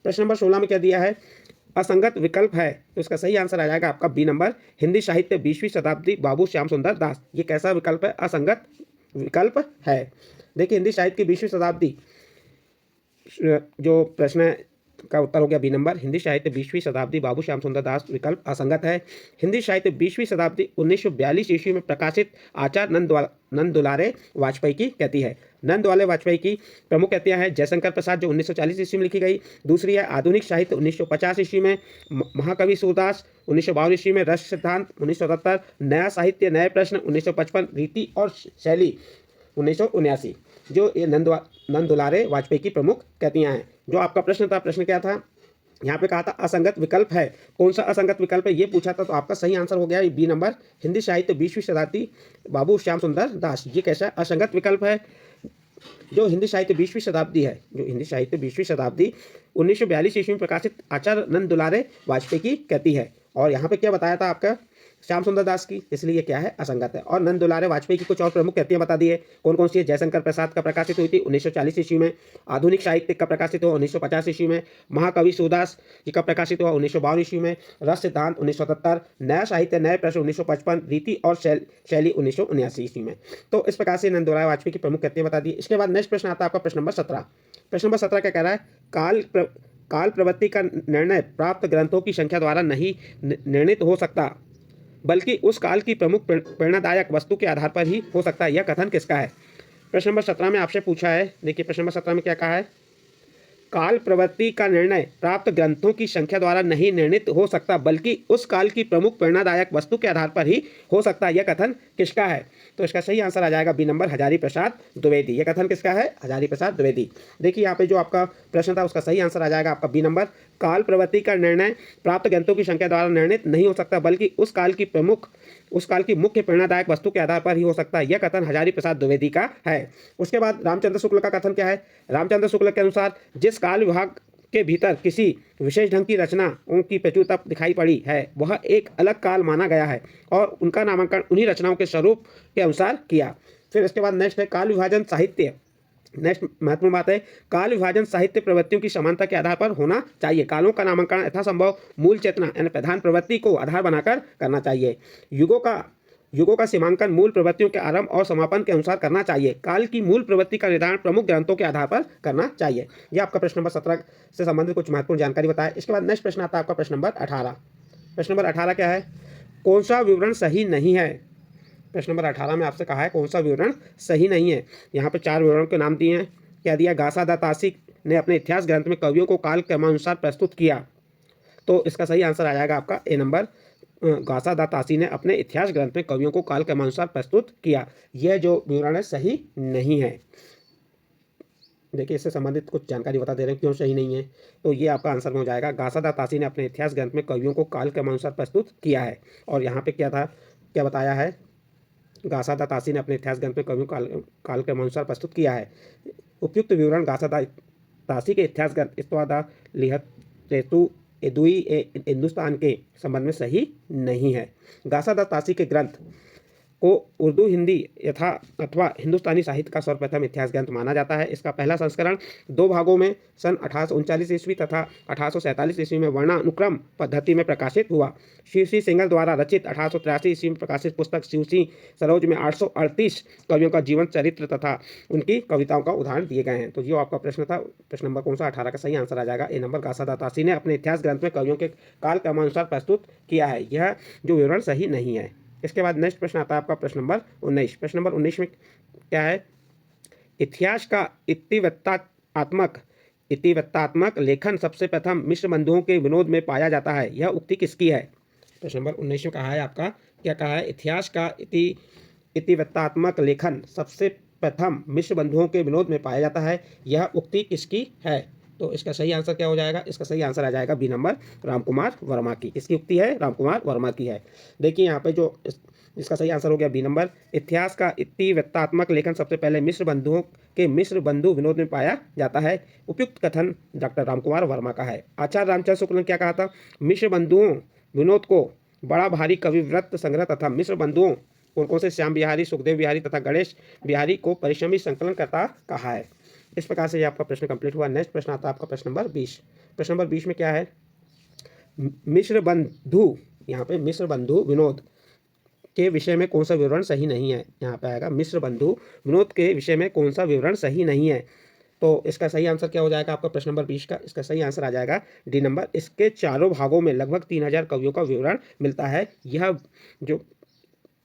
प्रश्न नंबर 16 में क्या दिया है? असंगत विकल्प है, तो इसका सही आंसर आ जाएगा आपका बी नंबर, हिंदी साहित्य 20वीं शताब्दी बाबू श्याम सुंदर दास। ये कैसा विकल्प है? असंगत विकल्प है। देखिए हिंदी साहित्य की 20वीं शताब्दी, जो प्रश्न का उत्तर हो गया बी नंबर, हिंदी साहित्य 20वीं शताब्दी बाबू श्याम सुंदर दास विकल्प असंगत है। हिंदी साहित्य 20वीं शताब्दी 1942 ईस्वी में प्रकाशित आचार्य नंद दुलारे वाजपेयी की कहती है। नंद दुलारे वाजपेयी की प्रमुख कृतियां हैं जयशंकर प्रसाद जो 1940 ईस्वी में लिखी गई, दूसरी है आधुनिक साहित्य 1950 ईस्वी में, महाकवि सूरदास 1952 ईस्वी में, रस सिद्धांत 1977, नया साहित्य नए प्रश्न 1955, रीति और शैली 1979, जो ये नंद दुलारे वाजपेयी की प्रमुख कृतियां हैं। जो आपका प्रश्न था, प्रश्न क्या था? यहाँ पे कहा था असंगत विकल्प है, कौन सा असंगत विकल्प है ये पूछा था, तो आपका सही आंसर हो गया बी नंबर, हिंदी साहित्य 20वीं शताब्दी बाबू श्याम सुंदर दास। ये कैसा असंगत विकल्प है? जो हिंदी साहित्य 20वीं शताब्दी है, जो हिंदी साहित्य 20वीं शताब्दी 1942 ईस्वी में प्रकाशित आचार्य नंद दुलारे वाजपेयी की कहती है। और यहाँ पे क्या बताया था आपका? श्याम सुंदर दास की, इसलिए क्या है? असंगत है। और नंद दुलारे वाजपेयी की कुछ और प्रमुख कृतियां बता दिए, कौन कौन सी है? जयशंकर प्रसाद का प्रकाशित हुई थी 1940 ईस्वी में, आधुनिक साहित्य का प्रकाशित हुआ 1950 ईस्वी में, महाकवि सूरदास जी का प्रकाशित हुआ 1952 ईस्वी में, रस सिद्धांत 1977, नया साहित्य नए प्रश्न 1955, रीति और शैली 1979 ईस्वी में। तो इस प्रकार से नंद दुलारे वाजपेयी की प्रमुख कृतियां बता दी। इसके बाद नेक्स्ट प्रश्न आता है आपका प्रश्न नंबर 17। प्रश्न नंबर 17 क्या कह रहा है? काल प्रवृत्ति का निर्णय प्राप्त ग्रंथों की संख्या द्वारा नहीं निर्णित हो सकता, बल्कि उस काल की प्रमुख प्रेरणादायक वस्तु के आधार पर ही हो सकता है। यह कथन किसका है? प्रश्न नंबर 17 में आपसे पूछा है। देखिए प्रश्न नंबर 17 में क्या कहा है? काल प्रवृत्ति का निर्णय प्राप्त ग्रंथों की संख्या द्वारा नहीं निर्णित हो सकता, बल्कि उस काल की प्रमुख प्रेरणादायक वस्तु के आधार पर ही हो सकता है। यह कथन किसका है? तो इसका सही आंसर आ जाएगा बी नंबर, हजारी प्रसाद द्विवेदी। यह कथन किसका है? हजारी प्रसाद द्विवेदी। देखिए यहाँ पे जो आपका प्रश्न था उसका सही आंसर आ जाएगा आपका बी नंबर, काल प्रवृत्ति का निर्णय प्राप्त ग्रंथों की संख्या द्वारा निर्णित नहीं हो सकता, बल्कि उस काल की मुख्य प्रेरणादायक वस्तु के आधार पर ही हो सकता है। यह कथन हजारी प्रसाद द्विवेदी का है। उसके बाद रामचंद्र शुक्ल का कथन क्या है? रामचंद्र शुक्ल के अनुसार जिस काल विभाग के भीतर किसी विशेष ढंग की रचनाओं की प्रचुरता दिखाई पड़ी है वह एक अलग काल माना गया है और उनका नामांकन उन्हीं रचनाओं के स्वरूप के अनुसार किया। फिर इसके बाद नेक्स्ट है काल विभाजन साहित्य। नेक्स्ट महत्वपूर्ण बात है, काल विभाजन साहित्य प्रवृत्तियों की समानता के आधार पर होना चाहिए। कालों का नामांकन यथासंभव मूल चेतना यानी प्रधान प्रवृत्ति को आधार बनाकर करना चाहिए। युगों का सीमांकन मूल प्रवृत्तियों के आरंभ और समापन के अनुसार करना चाहिए। काल की मूल प्रवृत्ति का निर्धारण प्रमुख ग्रंथों के आधार पर करना चाहिए। यह आपका प्रश्न नंबर 17 से संबंधित कुछ महत्वपूर्ण जानकारी बताया। इसके बाद नेक्स्ट प्रश्न आता है आपका प्रश्न नंबर 18। प्रश्न नंबर 18 क्या है? कौन सा विवरण सही नहीं है? प्रश्न नंबर 18 में आपसे कहा है कौन सा विवरण सही नहीं है। यहाँ पे 4 विवरणों के नाम दिए हैं। क्या दिया? गासा दा तासी ने अपने इतिहास ग्रंथ में कवियों को काल क्रमानुसार प्रस्तुत किया, तो इसका सही आंसर आ जाएगा आपका ए नंबर, गासा दा तासी ने अपने इतिहास ग्रंथ में कवियों को काल क्रमानुसार प्रस्तुत किया। यह जो विवरण है सही नहीं है। देखिए इससे संबंधित कुछ जानकारी बता दे रहे हैं क्यों सही नहीं है, तो ये आपका आंसर में हो जाएगा। गासा दा तासी ने अपने इतिहास ग्रंथ में कवियों को काल क्रमानुसार प्रस्तुत किया है। और यहाँ पे क्या था, क्या बताया है? गासा दा तासी ने अपने इतिहास ग्रंथ में कवियों काल क्रमानुसार प्रस्तुत किया है। उपयुक्त विवरण गासा दा तासी के इतिहास ग्रंथ इस्तवादा लिहत तेतु हिंदुस्तान के संबंध में सही नहीं है। गासा दा तासी के ग्रंथ को उर्दू, हिंदी यथा अथवा हिंदुस्तानी साहित्य का सर्वप्रथम इतिहास ग्रंथ माना जाता है। इसका पहला संस्करण 2 भागों में सन 1839 ईस्वी तथा 1847 ईस्वी में वर्णानुक्रम पद्धति में प्रकाशित हुआ। शिव सिंह सेंगर द्वारा रचित 1883 ईस्वी में प्रकाशित पुस्तक शिव सिंह सरोज में 838 कवियों का जीवन चरित्र तथा उनकी कविताओं का उदाहरण दिए गए हैं। तो जो आपका प्रश्न था, प्रश्न नंबर कौन सा 18 का सही आंसर आ जाएगा ए नंबर। गासादा तासी ने अपने इतिहास ग्रंथ में कवियों के काल क्रमानुसार प्रस्तुत किया है, यह जो विवरण सही नहीं है। इसके बाद नेक्स्ट प्रश्न आता है आपका प्रश्न नंबर 19। प्रश्न नंबर 19 में क्या है, इतिहास का इतिवृत्तात्मक लेखन सबसे प्रथम मिश्र बंधुओं के विनोद में पाया जाता है, यह उक्ति किसकी है। प्रश्न नंबर 19 में कहा है आपका, क्या कहा है, इतिहास का इतिवृत्तात्मक लेखन सबसे प्रथम मिश्र बंधुओं के विनोद में पाया जाता है, यह उक्ति किसकी है। तो इसका सही आंसर क्या हो जाएगा, इसका सही आंसर आ जाएगा बी नंबर, रामकुमार वर्मा की। किसकी उक्ति है, रामकुमार वर्मा की है। देखिए यहाँ पे जो इसका सही आंसर हो गया बी नंबर, इतिहास का इतिवृत्तात्मक लेखन सबसे पहले मिश्र बंधुओं के मिश्र बंधु विनोद में पाया जाता है, उपयुक्त कथन डॉक्टर रामकुमार वर्मा का है। आचार्य रामचंद्र शुक्ल ने क्या कहा था, मिश्र बंधुओं विनोद को बड़ा भारी कविवृत्त संग्रह तथा मिश्र बंधुओं कौन कौन से श्याम बिहारी, सुखदेव बिहारी तथा गणेश बिहारी को परिश्रमी संकलनकर्ता कहा है। इस प्रकार से ये आपका प्रश्न कंप्लीट हुआ। नेक्स्ट प्रश्न आता है आपका प्रश्न नंबर 20। प्रश्न नंबर 20 में क्या है, मिश्र बंधु, यहाँ पे मिश्र बंधु विनोद के विषय में कौन सा विवरण सही नहीं है। यहाँ पे आएगा मिश्र बंधु विनोद के विषय में कौन सा विवरण सही नहीं है। तो इसका सही आंसर क्या हो जाएगा आपका प्रश्न नंबर 20 का, इसका सही आंसर आ जाएगा डी नंबर, इसके चारों भागों में लगभग 3000 कवियों का विवरण मिलता है, यह जो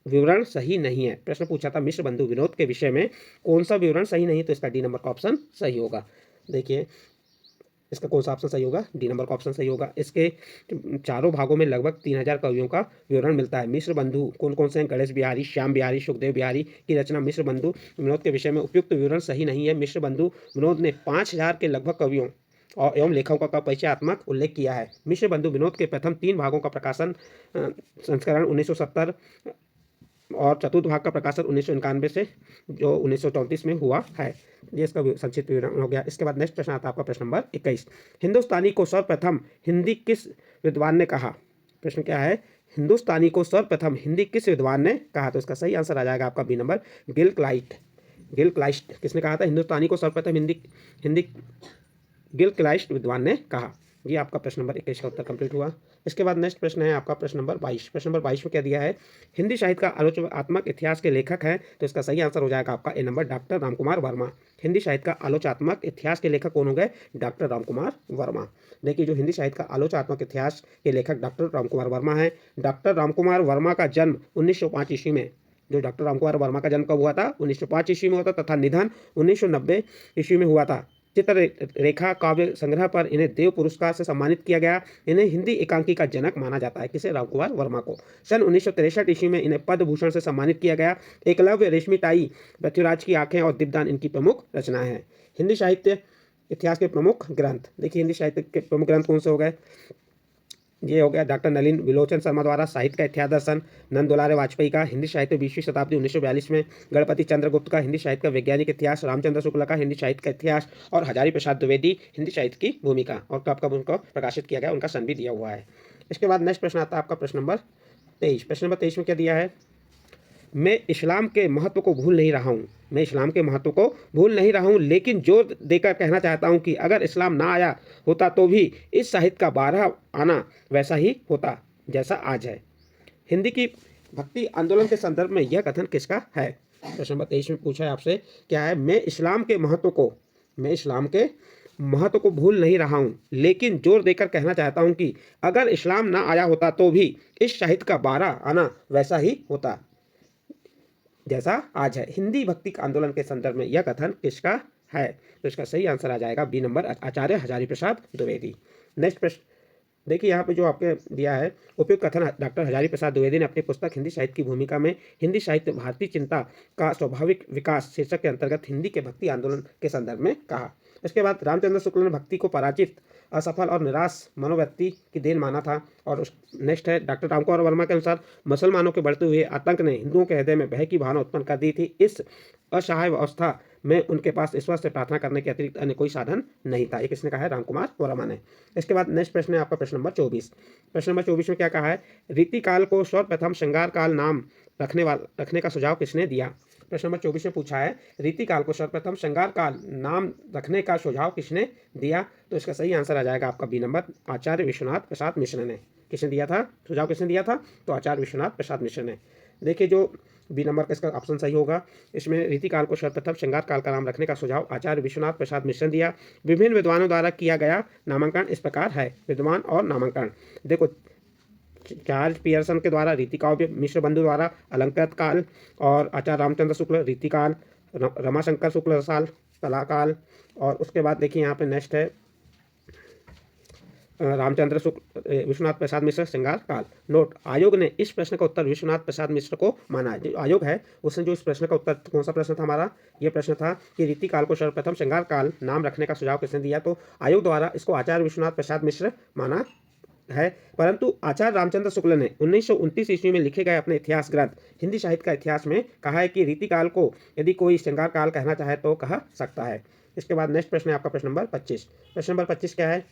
विवरण सही नहीं है। प्रश्न पूछा था मिश्र बंधु विनोद के विषय में कौन सा विवरण सही नहीं है, तो इसका डी नंबर का ऑप्शन सही होगा। देखिए इसका कौन सा ऑप्शन सही होगा, डी नंबर का ऑप्शन सही होगा। इसके चारों भागों में लगभग 3000 कवियों का विवरण मिलता है। मिश्र बंधु कौन कौन से हैं, गणेश बिहारी, श्याम बिहारी, सुखदेव बिहारी की रचना मिश्र बंधु विनोद के विषय में उपयुक्त विवरण सही नहीं है। मिश्र बंधु विनोद ने 5000 के लगभग कवियों और एवं लेखकों का परिचयात्मक उल्लेख किया है। मिश्र बंधु विनोद के प्रथम 3 भागों का प्रकाशन संस्करण 1970 और चतुर्थ भाग का प्रकाशन 1991 से जो 1934 में हुआ है। ये इसका संक्षिप्त विवरण हो गया। इसके बाद नेक्स्ट प्रश्न आता है आपका प्रश्न नंबर 21। हिंदुस्तानी को सर्वप्रथम हिंदी किस विद्वान ने कहा। प्रश्न क्या है, हिंदुस्तानी को सर्वप्रथम हिंदी किस विद्वान ने कहा। तो इसका सही आंसर आ जाएगा आपका बी नंबर, गिलक्राइस्ट। किसने कहा था, हिंदुस्तानी को सर्वप्रथम हिंदी गिलक्राइस्ट विद्वान ने कहा। ये आपका प्रश्न नंबर 21 का उत्तर कंप्लीट हुआ। इसके बाद नेक्स्ट प्रश्न है आपका प्रश्न नंबर 22। प्रश्न नंबर 22 में क्या दिया है, हिंदी साहित्य का आलोचनात्मक इतिहास के लेखक हैं। तो इसका सही आंसर हो जाएगा आपका ए नंबर, डॉक्टर रामकुमार वर्मा। हिंदी साहित्य का आलोचनात्मक इतिहास के लेखक कौन हो गए, डॉक्टर रामकुमार वर्मा। देखिए जो हिंदी साहित्य का आलोचनात्मक इतिहास के लेखक डॉक्टर रामकुमार वर्मा है। डॉक्टर रामकुमार वर्मा का जन्म 1905 ईस्वी में, जो डॉक्टर रामकुमार वर्मा का जन्म कब हुआ था, 1905 ईस्वी में हुआ था तथा निधन 1990 ईस्वी में हुआ था। चित्ररेखा काव्य संग्रह पर इन्हें देव पुरस्कार से सम्मानित किया गया। इन्हें हिंदी एकांकी का जनक माना जाता है, किसे, रामकुमार वर्मा को। सन 1963 ईस्वी में इन्हें पद्म भूषण से सम्मानित किया गया। एकलव्य, रेशमी टाई, पृथ्वीराज की आंखें और दीपदान इनकी प्रमुख रचनाएं हैं। हिंदी साहित्य इतिहास के प्रमुख ग्रंथ, देखिए हिंदी साहित्य के प्रमुख ग्रंथ कौन से हो गए, ये हो गया डॉक्टर नलिन विलोचन शर्मा द्वारा साहित्य का इतिहास दर्शन, नंद दुलारे वाजपेयी का हिंदी साहित्य 20वीं शताब्दी 1942 में, गणपति चंद्रगुप्त का हिंदी साहित्य का वैज्ञानिक इतिहास, रामचंद्र शुक्ला का हिंदी साहित्य का इतिहास और हजारी प्रसाद द्विवेदी हिंदी साहित्य की भूमिका, और कब कब उनको प्रकाशित किया गया, उनका सन भी दिया हुआ है। इसके बाद नेक्स्ट प्रश्न आता है आपका प्रश्न नंबर 23। प्रश्न नंबर 23 में क्या दिया है, मैं इस्लाम के महत्व को भूल नहीं रहा हूँ, मैं इस्लाम के महत्व को भूल नहीं रहा हूँ, लेकिन जोर देकर कहना चाहता हूँ कि अगर इस्लाम ना आया होता तो भी इस साहित्य का 12 आना वैसा ही होता जैसा आज है। हिंदी की भक्ति आंदोलन के संदर्भ में यह कथन किसका है। प्रश्न नंबर 23 में पूछा है आपसे, क्या है, मैं इस्लाम के महत्व को भूल नहीं रहा हूँ, लेकिन जोर देकर कहना चाहता हूँ कि अगर इस्लाम ना आया होता तो भी इस साहित्य का 12 आना वैसा ही होता जैसा आज है। हिंदी भक्ति आंदोलन के संदर्भ में यह कथन किसका है। तो इसका सही आंसर आ जाएगा बी नंबर, आचार्य हजारी प्रसाद द्विवेदी। नेक्स्ट प्रश्न देखिए, यहाँ पे जो आपके दिया है, उपयुक्त कथन डॉक्टर हजारी प्रसाद द्विवेदी ने अपनी पुस्तक हिंदी साहित्य की भूमिका में हिंदी साहित्य भारतीय चिंता का स्वाभाविक विकास शीर्षक के अंतर्गत हिंदी के भक्ति आंदोलन के संदर्भ में कहा। इसके बाद रामचंद्र शुक्ल ने भक्ति को पराजित, असफल और निराश मनोव्यक्ति की देन माना था। और नेक्स्ट है, डॉक्टर रामकुमार वर्मा के अनुसार मुसलमानों के बढ़ते हुए आतंक ने हिंदुओं के हृदय में भय की भावना उत्पन्न कर दी थी। इस असहाय अवस्था में उनके पास ईश्वर से प्रार्थना करने के अतिरिक्त अन्य कोई साधन नहीं था। ये किसने कहा है, रामकुमार वर्मा ने। इसके बाद नेक्स्ट प्रश्न है आपका प्रश्न नंबर 24। प्रश्न नंबर 24 में क्या कहा है, रीतिकाल को सर्वप्रथम श्रृंगार काल नाम रखने का सुझाव किसने दिया। प्रश्न नंबर 24 में पूछा है रीतिकाल को सर्वप्रथम श्रृंगार काल नाम रखने का सुझाव किसने दिया। तो इसका सही आंसर आ जाएगा आपका बी नंबर, आचार्य विश्वनाथ प्रसाद मिश्र ने। किसने दिया था सुझाव, किसने दिया था, तो आचार्य विश्वनाथ प्रसाद मिश्र ने। देखिए जो बी नंबर का इसका ऑप्शन सही होगा। इसमें रीतिकाल को सर्वप्रथम श्रृंगार काल का नाम रखने का सुझाव आचार्य विश्वनाथ प्रसाद मिश्र ने दिया। विभिन्न विद्वानों द्वारा किया गया नामांकन इस प्रकार है। विद्वान और नामांकन देखो, चार्ल्स पियर्सन के द्वारा रीतिकाव्य, मिश्र बंधु द्वारा अलंकृत काल और आचार्य रामचंद्र शुक्ल रीतिकाल, रमाशंकर शुक्ल रसाल कलाकाल। और उसके बाद देखिए यहाँ पे नेक्स्ट है रामचंद्र शुक्ल विश्वनाथ प्रसाद मिश्र श्रृंगार काल। नोट, आयोग ने इस प्रश्न का उत्तर विश्वनाथ प्रसाद मिश्र को माना है। जो आयोग है उसने जो इस प्रश्न का उत्तर, कौन सा प्रश्न था हमारा, ये प्रश्न था कि रीतिकाल को सर्वप्रथम श्रृंगार काल नाम रखने का सुझाव किसने दिया। तो आयोग द्वारा इसको आचार्य विश्वनाथ प्रसाद मिश्र माना है। परंतु आचार्य रामचंद्र शुक्ल ने 1929 ईस्वी में लिखे गए अपने इतिहास ग्रंथ हिंदी साहित्य का इतिहास में कहा है कि रीतिकाल को यदि कोई श्रृंगार काल कहना चाहे तो कह सकता है। इसके बाद नेक्स्ट प्रश्न है आपका प्रश्न नंबर 25। प्रश्न नंबर 25 क्या है,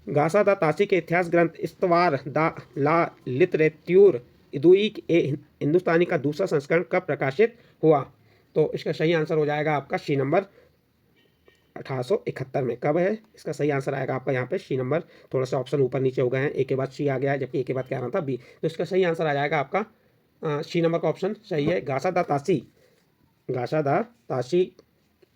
गासा दा ताशी के इतिहास ग्रंथ इस्तवार दा ला लिटरेट्यूर इदुई ए हिंदुस्तानी का दूसरा संस्करण कब प्रकाशित हुआ। तो इसका सही आंसर हो जाएगा आपका सी नंबर 1871 में। कब है, इसका सही आंसर आएगा आपका यहाँ पे सी नंबर। थोड़ा सा ऑप्शन ऊपर नीचे हो गए हैं, एक के बाद सी आ गया है जबकि एक के बाद क्या आना था बी। तो इसका सही आंसर आ जाएगा आपका सी नंबर का ऑप्शन सही है। गासा दा ताशी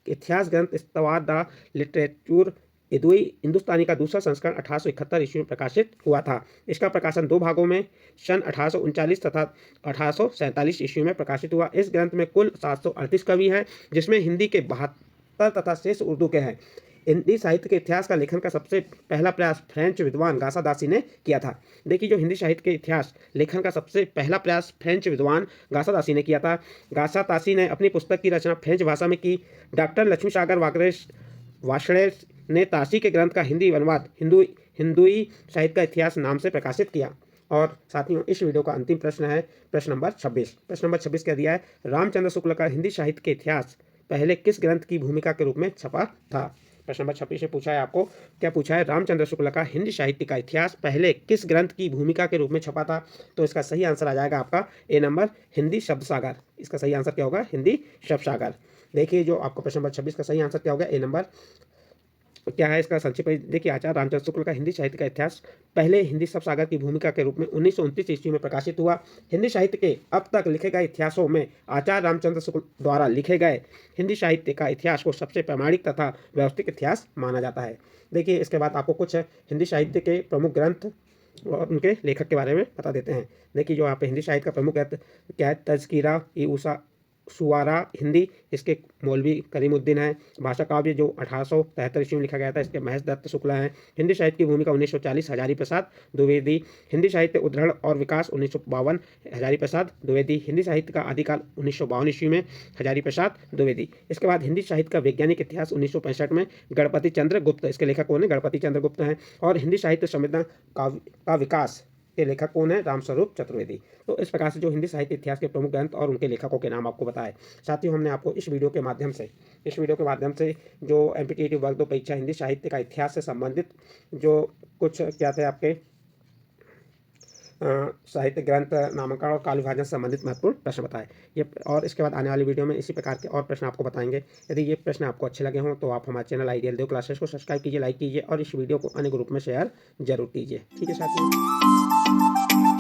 इतिहास ग्रंथ इस्तवार दा लिटरेचर इदुई हिंदुस्तानी का दूसरा संस्करण 1871 ईस्वी में प्रकाशित हुआ था। इसका प्रकाशन 2 भागों में सन 1839 तथा 1847 ईस्वी में प्रकाशित हुआ। इस ग्रंथ में कुल 738 कवि हैं, जिसमें हिंदी के 72 तथा शेष उर्दू के हैं। हिंदी साहित्य के इतिहास का लेखन का सबसे पहला प्रयास फ्रेंच विद्वान गासा दासी ने किया था। देखिए जो हिंदी साहित्य के इतिहास लेखन का सबसे पहला प्रयास फ्रेंच विद्वान गासा दासी ने किया था। गासा दासी ने अपनी पुस्तक की रचना फ्रेंच भाषा में की। डॉक्टर लक्ष्मी सागर वार्ष्णेय ने ताशी के ग्रंथ का हिंदी अनुवाद हिंदुई साहित्य का इतिहास नाम से प्रकाशित किया। और साथियों इस वीडियो का अंतिम प्रश्न है प्रश्न नंबर 26। प्रश्न नंबर 26 क्या दिया है, रामचंद्र शुक्ल का हिंदी साहित्य के इतिहास पहले किस ग्रंथ की भूमिका के रूप में छपा था। प्रश्न नंबर 26 से पूछा है आपको, क्या पूछा है, रामचंद्र शुक्ल का हिंदी साहित्य का इतिहास पहले किस ग्रंथ की भूमिका के रूप में छपा था। तो इसका सही आंसर आ जाएगा आपका ए नंबर, हिंदी शब्द सागर। इसका सही आंसर क्या होगा, हिंदी शब्द सागर। देखिए जो आपका प्रश्न नंबर 26 का सही आंसर क्या होगा, ए नंबर क्या है इसका संक्षिप्त। देखिए आचार्य रामचंद्र शुक्ल का हिंदी साहित्य का इतिहास पहले हिंदी शब्द सागर की भूमिका के रूप में 1929 ईस्वी में प्रकाशित हुआ। हिंदी साहित्य के अब तक लिखे गए इतिहासों में आचार्य रामचंद्र शुक्ल द्वारा लिखे गए हिंदी साहित्य का इतिहास को सबसे प्रामाणिक तथा व्यवस्थित इतिहास माना जाता है। देखिए इसके बाद आपको कुछ हिंदी साहित्य के प्रमुख ग्रंथ और उनके लेखक के बारे में बता देते हैं। देखिए जो यहाँ पे हिंदी साहित्य का प्रमुख ग्रंथ क्या है, तज़किरा ई उषा सुवारा हिंदी, इसके मौलवी करीमुद्दीन है। भाषा काव्य जो 1873 ईस्वी में लिखा गया था, इसके महेश दत्त शुक्ला हैं। हिंदी साहित्य की भूमिका 1940 हजारी प्रसाद द्विवेदी। हिंदी साहित्य उद्धरण और विकास 1952 हजारी प्रसाद द्विवेदी। हिंदी साहित्य का आदिकाल 1952 ईस्वी में हजारी प्रसाद द्विवेदी। इसके बाद हिंदी साहित्य का वैज्ञानिक इतिहास 1965 में गणपति चंद्र गुप्त, इसके लेखक कौन है, गणपति चंद्र गुप्त हैं। और हिंदी साहित्य संवेदना का विकास के लेखक कौन है, रामस्वरूप चतुर्वेदी। तो इस प्रकार से जो हिंदी साहित्य इतिहास के प्रमुख ग्रंथ और उनके लेखकों के नाम आपको बताए। साथियों हमने आपको इस वीडियो के माध्यम से जो एमपीटीईटी वर्ग 2 परीक्षा हिंदी साहित्य का इतिहास से संबंधित जो कुछ क्या थे आपके साहित्य ग्रंथ नामांकन और काल विभाजन से संबंधित महत्वपूर्ण प्रश्न बताए। ये और इसके बाद आने वाली वीडियो में इसी प्रकार के और प्रश्न आपको बताएंगे। यदि ये प्रश्न आपको अच्छे लगे हों तो आप हमारे चैनल आइडियल देव क्लासेस को सब्सक्राइब कीजिए, लाइक कीजिए और इस वीडियो को अन्य ग्रुप में शेयर जरूर कीजिए। ठीक है साथियों।